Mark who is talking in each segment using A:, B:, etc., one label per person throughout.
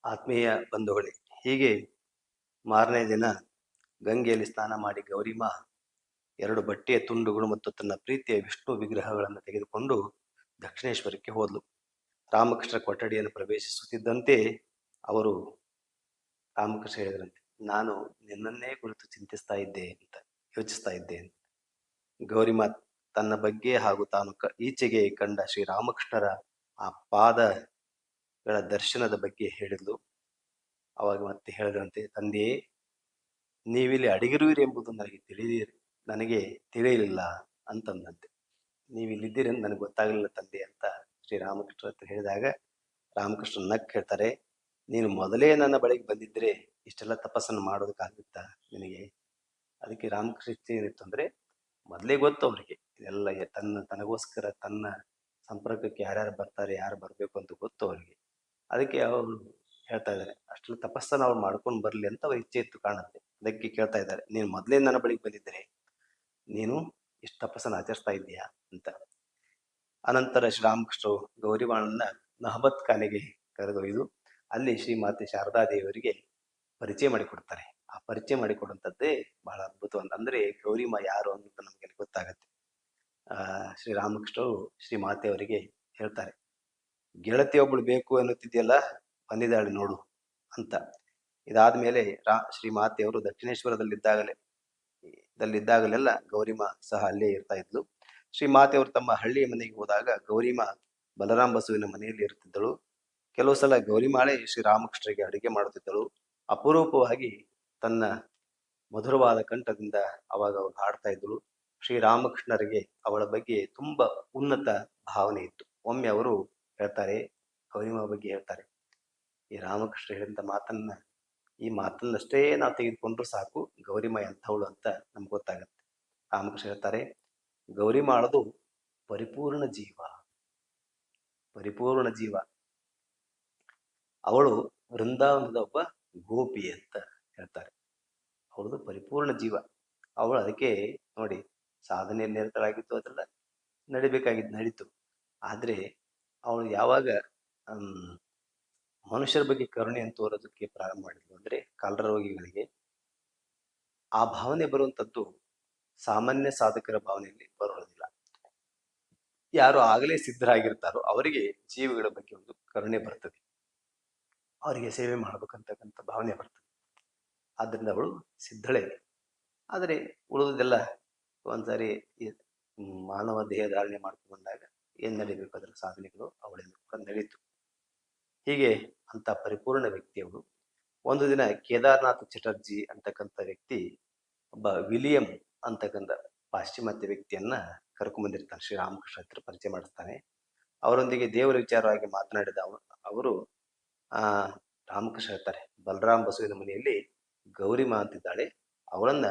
A: ಆತ್ಮೀಯ ಬಂಧುಗಳೇ, ಹೀಗೆ ಮಾರನೇ ದಿನ ಗಂಗೆಯಲ್ಲಿ ಸ್ನಾನ ಮಾಡಿ ಗೌರಿಮ 2 ಬಟ್ಟೆಯ ತುಂಡುಗಳು ಮತ್ತು ತನ್ನ ಪ್ರೀತಿಯ ವಿಷ್ಣು ವಿಗ್ರಹಗಳನ್ನು ತೆಗೆದುಕೊಂಡು ದಕ್ಷಿಣೇಶ್ವರಕ್ಕೆ ಹೋದ್ಲು. ರಾಮಕೃಷ್ಣ ಕೊಠಡಿಯನ್ನು ಪ್ರವೇಶಿಸುತ್ತಿದ್ದಂತೆ ಅವರು ರಾಮಕೃಷ್ಣ ಹೇಳಿದ್ರಂತೆ, ನಾನು ನಿನ್ನನ್ನೇ ಕುರಿತು ಚಿಂತಿಸ್ತಾ ಇದ್ದೆ ಅಂತ ಯೋಚಿಸ್ತಾ ಇದ್ದೆ ಅಂತ. ಗೌರಿಮ ತನ್ನ ಬಗ್ಗೆ ಹಾಗೂ ತಾನು ಈಚೆಗೆ ಕಂಡ ಶ್ರೀರಾಮಕೃಷ್ಣರ ಆ ಪಾದಗಳ ದರ್ಶನದ ಬಗ್ಗೆ ಹೇಳಿದ್ಲು. ಅವಾಗ ಮತ್ತೆ ಹೇಳಿದಂತೆ, ತಂದೆಯೇ, ನೀವಿಲ್ಲಿ ಅಡಗಿರುವಿರಿ ಎಂಬುದು ನನಗೆ ತಿಳಿಯಲಿಲ್ಲ ಅಂತಂದಂತೆ. ನೀವಿಲ್ಲಿದ್ದೀರಿ ಅಂತ ನನಗೆ ಗೊತ್ತಾಗಲಿಲ್ಲ ತಂದೆ ಅಂತ ಶ್ರೀರಾಮಕೃಷ್ಣ ಹತ್ರ ಹೇಳಿದಾಗ ರಾಮಕೃಷ್ಣ ನಕ್ ಹೇಳ್ತಾರೆ, ನೀನು ಮೊದಲೇ ನನ್ನ ಬಳಿಗೆ ಬಂದಿದ್ರೆ ಇಷ್ಟೆಲ್ಲ ತಪಸ್ಸನ್ನು ಮಾಡೋದಕ್ಕಾಗುತ್ತಾ ನಿನಗೆ? ಅದಕ್ಕೆ ರಾಮಕೃಷ್ಣ ಏನಿತ್ತು ಅಂದ್ರೆ, ಮೊದಲೇ ಗೊತ್ತು ಅವರಿಗೆ ಇದೆಲ್ಲ ತನಗೋಸ್ಕರ ತನ್ನ ಸಂಪರ್ಕಕ್ಕೆ ಯಾರ್ಯಾರು ಬರ್ತಾರೆ, ಯಾರು ಬರಬೇಕು ಅಂತ ಗೊತ್ತು ಅವರಿಗೆ. ಅದಕ್ಕೆ ಅವರು ಹೇಳ್ತಾ ಇದ್ದಾರೆ, ಅಷ್ಟೆಲ್ಲ ತಪಸ್ಸನ್ನು ಅವ್ರು ಮಾಡ್ಕೊಂಡು ಬರ್ಲಿ ಅಂತ ಅವ್ರ ಇಚ್ಛೆ ಇತ್ತು ಕಾಣುತ್ತೆ. ಅದಕ್ಕೆ ಕೇಳ್ತಾ ಇದ್ದಾರೆ, ನೀನು ಮೊದಲೇ ನನ್ನ ಬಳಿಗೆ ಬಂದಿದ್ದರೆ ನೀನು ಇಷ್ಟು ತಪಸ್ಸನ್ನು ಆಚರಿಸ್ತಾ ಇದ್ದೀಯಾ ಅಂತ. ಅನಂತರ ಶ್ರೀರಾಮಕೃಷ್ಣರು ಗೌರಿವಾಣನ್ನ ನಹಬತ್ ಖಾನೆಗೆ ಕರೆದೊಯ್ದು ಅಲ್ಲಿ ಶ್ರೀಮಾತೆ ಶಾರದಾದೇವಿಯವರಿಗೆ ಪರಿಚಯ ಮಾಡಿಕೊಡ್ತಾರೆ. ಆ ಪರಿಚಯ ಮಾಡಿಕೊಡುವಂಥದ್ದೇ ಬಹಳ ಅದ್ಭುತವಾದ, ಅಂದ್ರೆ ಗೌರಿಮ ಯಾರು ಅಂತ ನಮಗೆ ಗೊತ್ತಾಗತ್ತೆ. ಶ್ರೀರಾಮಕೃಷ್ಣರು ಶ್ರೀಮಾತೆಯವರಿಗೆ ಹೇಳ್ತಾರೆ, ಗೆಳತಿಯೊಬ್ಬಳು ಬೇಕು ಎನ್ನುತ್ತಿದೆಯಲ್ಲ, ಬಂದಿದ್ದಾಳೆ ನೋಡು ಅಂತ. ಇದಾದ್ಮೇಲೆ ಶ್ರೀಮಾತೆಯವರು ದಕ್ಷಿಣೇಶ್ವರದಲ್ಲಿದ್ದಾಗಲೆಲ್ಲ ಗೌರಿಮ ಸಹ ಅಲ್ಲೇ ಇರ್ತಾ ಇದ್ಲು. ಶ್ರೀಮಾತೆಯವರು ತಮ್ಮ ಹಳ್ಳಿಯ ಮನೆಗೆ ಹೋದಾಗ ಗೌರಿಮ ಬಲರಾಮ ಬಸುವಿನ ಮನೆಯಲ್ಲಿ ಇರುತ್ತಿದ್ದಳು. ಕೆಲವು ಸಲ ಗೌರಿಮಾಳೆ ಶ್ರೀರಾಮಕೃಷ್ಣರಿಗೆ ಅಡುಗೆ ಮಾಡುತ್ತಿದ್ದಳು. ಅಪರೂಪವಾಗಿ ತನ್ನ ಮಧುರವಾದ ಕಂಠದಿಂದ ಅವಾಗ ಅವಳು ಹಾಡ್ತಾ ಇದ್ದಳು. ಶ್ರೀರಾಮಕೃಷ್ಣರಿಗೆ ಅವಳ ಬಗ್ಗೆ ತುಂಬಾ ಉನ್ನತ ಭಾವನೆ ಇತ್ತು. ಒಮ್ಮೆ ಅವರು ಹೇಳ್ತಾರೆ, ಗೌರಿಮ ಬಗ್ಗೆ ಹೇಳ್ತಾರೆ, ಈ ರಾಮಕೃಷ್ಣ ಹೇಳಿದ ಈ ಮಾತನ್ನಷ್ಟೇ ನಾವು ತೆಗೆದುಕೊಂಡ್ರು ಸಾಕು, ಗೌರಿಮ ಎಂಥವಳು ಅಂತ ನಮ್ಗೆ ಗೊತ್ತಾಗತ್ತೆ. ರಾಮಕೃಷ್ಣ ಹೇಳ್ತಾರೆ, ಗೌರಿಮಾಳದು ಪರಿಪೂರ್ಣ ಜೀವ. ಅವಳು ವೃಂದಾವನದ ಒಬ್ಬ ಗೋಪಿ ಅಂತ ಹೇಳ್ತಾರೆ. ಅವಳದು ಪರಿಪೂರ್ಣ ಜೀವ. ಅವಳು ಅದಕ್ಕೆ ನೋಡಿ, ಸಾಧನೆಯಲ್ಲಿ ನಿರತರಾಗಿತ್ತು, ಅದೆಲ್ಲ ನಡೀತು. ಆದ್ರೆ ಅವಳು ಯಾವಾಗ ಮನುಷ್ಯರ ಬಗ್ಗೆ ಕರುಣೆಯನ್ನು ತೋರೋದಕ್ಕೆ ಪ್ರಾರಂಭ ಮಾಡಿದ್ಲು ಅಂದ್ರೆ ಕಾಲರ ರೋಗಿಗಳಿಗೆ, ಆ ಭಾವನೆ ಬರುವಂಥದ್ದು ಸಾಮಾನ್ಯ ಸಾಧಕರ ಭಾವನೆಯಲ್ಲಿ ಬರೋದಿಲ್ಲ. ಯಾರು ಆಗಲೇ ಸಿದ್ಧರಾಗಿರ್ತಾರೋ ಅವರಿಗೆ ಜೀವಿಗಳ ಬಗ್ಗೆ ಒಂದು ಕರುಣೆ ಬರ್ತದೆ, ಅವರಿಗೆ ಸೇವೆ ಮಾಡ್ಬೇಕಂತಕ್ಕಂಥ ಭಾವನೆ ಬರ್ತದೆ. ಆದ್ರಿಂದ ಅವಳು ಸಿದ್ಧಳೆ. ಆದರೆ ಉಳಿದದೆಲ್ಲ ಒಂದ್ಸಾರಿ ಮಾನವ ದೇಹ ಧಾರಣೆ ಮಾಡ್ಕೊಂಡು ಬಂದಾಗ ಏನ್ ನಡೀಬೇಕು ಅದರ ಸಾಧನೆಗಳು ಅವಳಿಂದ ಕೂಡ ನಡೀತು. ಹೀಗೆ ಅಂತ ಪರಿಪೂರ್ಣ ವ್ಯಕ್ತಿ ಅವಳು. ಒಂದು ದಿನ ಕೇದಾರನಾಥ್ ಚಟರ್ಜಿ ಅಂತಕ್ಕಂಥ ವ್ಯಕ್ತಿ ಒಬ್ಬ ವಿಲಿಯಂ ಅಂತಕ್ಕಂಥ ಪಾಶ್ಚಿಮಾತ್ಯ ವ್ಯಕ್ತಿಯನ್ನ ಕರ್ಕೊಂಡ್ಬಂದಿರ್ತಾನೆ. ಶ್ರೀರಾಮಕೃಷ್ಣ ಹತ್ರ ಪರಿಚಯ ಮಾಡಿಸ್ತಾನೆ. ಅವರೊಂದಿಗೆ ದೇವರ ವಿಚಾರವಾಗಿ ಮಾತನಾಡಿದ ಅವರು ರಾಮಕೃಷ್ಣ ಹೇಳ್ತಾರೆ, ಬಲರಾಮ ಬಸುವಿನ ಮನೆಯಲ್ಲಿ ಗೌರಿಮಾ ಅಂತಿದ್ದಾಳೆ, ಅವಳನ್ನ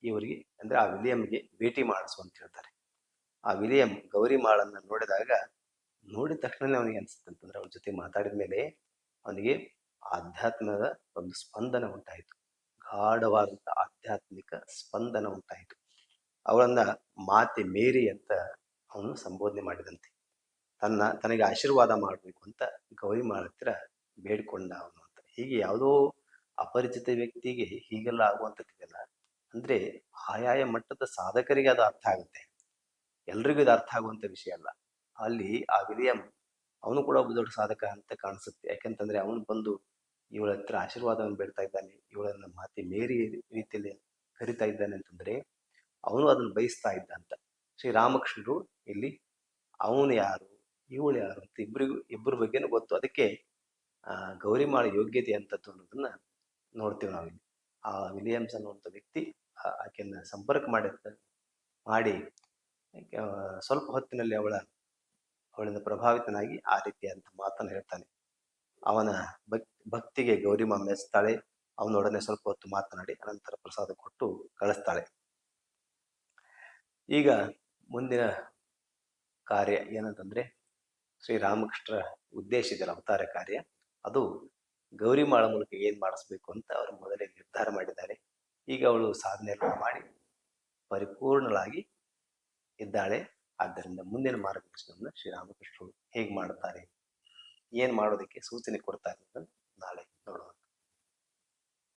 A: ಇವರಿಗೆ ಅಂದ್ರೆ ಆ ವಿಲಿಯಂಗೆ ಭೇಟಿ ಮಾಡಿಸು ಅಂತ ಹೇಳ್ತಾರೆ. ಆ ವಿಲಿಯಂ ಗೌರಿಮಾಳನ್ನ ನೋಡಿದ ತಕ್ಷಣ ಅವನಿಗೆ ಅನ್ಸುತ್ತಂತಂದ್ರೆ, ಅವಳ ಜೊತೆ ಮಾತಾಡಿದ ಮೇಲೆ ಅವನಿಗೆ ಆಧ್ಯಾತ್ಮದ ಒಂದು ಸ್ಪಂದನ ಉಂಟಾಯಿತು, ಗಾಢವಾದಂತ ಆಧ್ಯಾತ್ಮಿಕ ಸ್ಪಂದನ ಉಂಟಾಯಿತು. ಅವಳನ್ನ ಮಾತೆ ಮೇರಿ ಅಂತ ಅವನು ಸಂಬೋಧನೆ ಮಾಡಿದಂತೆ. ತನಗೆ ಆಶೀರ್ವಾದ ಮಾಡಬೇಕು ಅಂತ ಗೌರಿಮಾಳ ಹತ್ರ ಬೇಡಿಕೊಂಡ ಅವನು ಅಂತ. ಹೀಗೆ ಯಾವುದೋ ಅಪರಿಚಿತ ವ್ಯಕ್ತಿಗೆ ಹೀಗೆಲ್ಲ ಆಗುವಂಥದ್ದಿದೆಯಲ್ಲ, ಅಂದ್ರೆ ಆಯಾಯ ಮಟ್ಟದ ಸಾಧಕರಿಗೆ ಅದು ಅರ್ಥ ಆಗುತ್ತೆ, ಎಲ್ರಿಗೂ ಇದು ಅರ್ಥ ಆಗುವಂತ ವಿಷಯ ಅಲ್ಲ. ಅಲ್ಲಿ ಆ ವಿಲಿಯಂ ಅವನು ಕೂಡ ಒಬ್ಬ ದೊಡ್ಡ ಸಾಧಕ ಅಂತ ಕಾಣಿಸುತ್ತೆ. ಯಾಕಂತಂದ್ರೆ ಅವನು ಬಂದು ಇವಳ ಹತ್ರ ಆಶೀರ್ವಾದವನ್ನು ಬೇಡ್ತಾ ಇದ್ದಾನೆ, ಇವಳನ್ನ ಮಾತೆ ಮೇರಿ ರೀತಿಯಲ್ಲಿ ಕರಿತಾ ಇದ್ದಾನೆ ಅಂತಂದ್ರೆ ಅವನು ಅದನ್ನು ಬಯಸ್ತಾ ಇದ್ದ ಅಂತ. ಶ್ರೀರಾಮಕೃಷ್ಣರು ಇಲ್ಲಿ ಅವನು ಯಾರು ಇವಳು ಯಾರು ಅಂತ ಇಬ್ಬರ ಬಗ್ಗೆನೂ ಗೊತ್ತು. ಅದಕ್ಕೆ ಗೌರಿಮಾಳ ಯೋಗ್ಯತೆ ಅಂತದ್ದು ಅನ್ನೋದನ್ನ ನೋಡ್ತೀವಿ ನಾವಿಲ್ಲಿ. ಆ ವಿಲಿಯಮ್ಸ್ ಅನ್ನುವಂಥ ವ್ಯಕ್ತಿ ಆಕೆಯನ್ನ ಸಂಪರ್ಕ ಮಾಡಿ ಸ್ವಲ್ಪ ಹೊತ್ತಿನಲ್ಲಿ ಅವಳಿಂದ ಪ್ರಭಾವಿತನಾಗಿ ಆ ರೀತಿಯಾದಂಥ ಮಾತನ್ನು ಹೇಳ್ತಾನೆ. ಅವನ ಭಕ್ತಿಗೆ ಗೌರಿಮಾ ಮೆಚ್ತಾಳೆ. ಅವನೊಡನೆ ಸ್ವಲ್ಪ ಹೊತ್ತು ಮಾತನಾಡಿ ಅನಂತರ ಪ್ರಸಾದ ಕೊಟ್ಟು ಕಳಿಸ್ತಾಳೆ. ಈಗ ಮುಂದಿನ ಕಾರ್ಯ ಏನಂತಂದ್ರೆ, ಶ್ರೀರಾಮಕೃಷ್ಣರ ಉದ್ದೇಶ ಇದೆಯಲ್ಲ ಅವತಾರ ಕಾರ್ಯ, ಅದು ಗೌರಿಮಾಳ ಮೂಲಕ ಏನ್ ಮಾಡಿಸ್ಬೇಕು ಅಂತ ಅವರು ಮೊದಲೇ ನಿರ್ಧಾರ ಮಾಡಿದ್ದಾರೆ. ಈಗ ಅವಳು ಸಾಧನೆ ಎಲ್ಲ ಮಾಡಿ ಪರಿಪೂರ್ಣಳಾಗಿ ಇದ್ದಾಳೆ. ಆದ್ದರಿಂದ ಮುಂದಿನ ಮಾರ್ಗದರ್ಶನವನ್ನು ಶ್ರೀರಾಮಕೃಷ್ಣರು ಹೇಗೆ ಮಾಡ್ತಾರೆ, ಏನ್ ಮಾಡೋದಕ್ಕೆ ಸೂಚನೆ ಕೊಡ್ತಾರೆ ಅಂತ